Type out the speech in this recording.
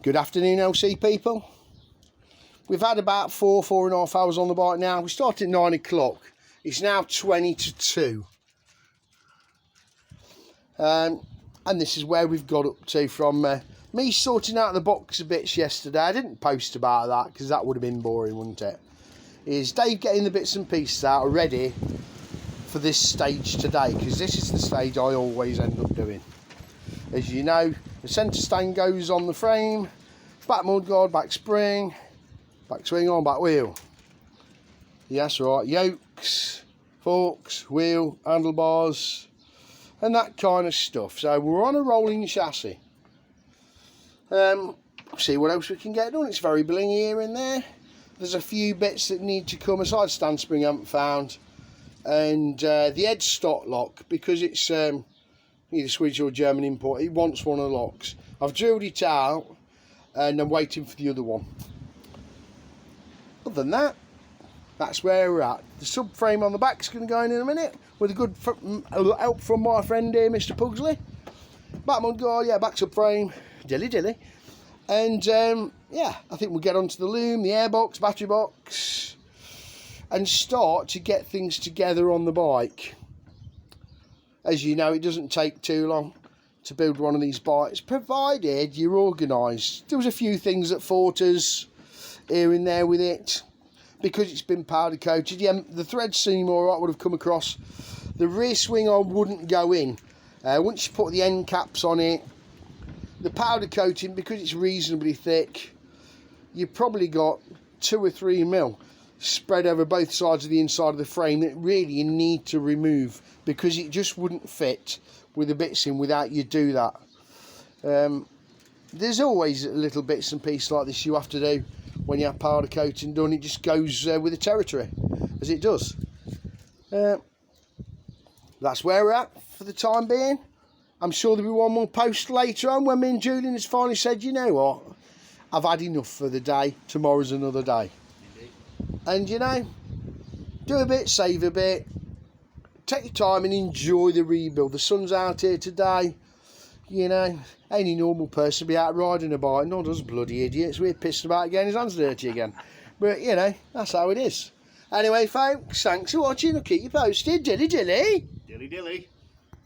Good afternoon, LC people. We've had about 4.5 hours on the bike now. We started at 9 o'clock. It's now 20 to 2. And this is where we've got up to from me sorting out the box bits yesterday. I didn't post about that because that would have been boring, wouldn't it? Is Dave getting the bits and pieces out ready for this stage today, because this is the stage I always end up doing. As you know, the centre stand goes on the frame, back mudguard, back spring, back swing arm, back wheel. Yes, right, yokes, forks, wheel, handlebars, and that kind of stuff. So we're on a rolling chassis. See what else we can get done. It's very blingy here and there. There's a few bits that need to come. A side stand spring I haven't found, and the head stock lock, because it's either Swedish or German import. It wants one of the locks. I've drilled it out and I'm waiting for the other one. Other than that, that's where we're at. The subframe on the back is going to go in a minute with a good help from my friend here, Mr. Pugsley. Back mudguard, yeah, back subframe, dilly. And yeah, I think we'll get onto the loom, the airbox, battery box, and start to get things together on the bike. As you know, it doesn't take too long to build one of these bikes, provided you're organised. There was a few things that fought us here and there with it, because it's been powder coated. Yeah, the threads seem alright, would have come across. The rear swing arm wouldn't go in. Once you put the end caps on it, the powder coating, because it's reasonably thick, you've probably got 2 or 3 mil spread over both sides of the inside of the frame that really you need to remove, because it just wouldn't fit with the bits in without you do that. There's always little bits and pieces like this you have to do when you have powder coating done. It just goes with the territory, as it does. That's where we're at for the time being. I'm sure there'll be one more post later on when me and Julian has finally said, you know what, I've had enough for the day, tomorrow's another day. Indeed. And you know, do a bit, save a bit, take your time and enjoy the rebuild. The sun's out here today, you know, any normal person be out riding a bike, not us bloody idiots. We're pissed about getting his hands dirty again. But you know, that's how it is. Anyway folks, thanks for watching. I'll keep you posted. Dilly. Dilly.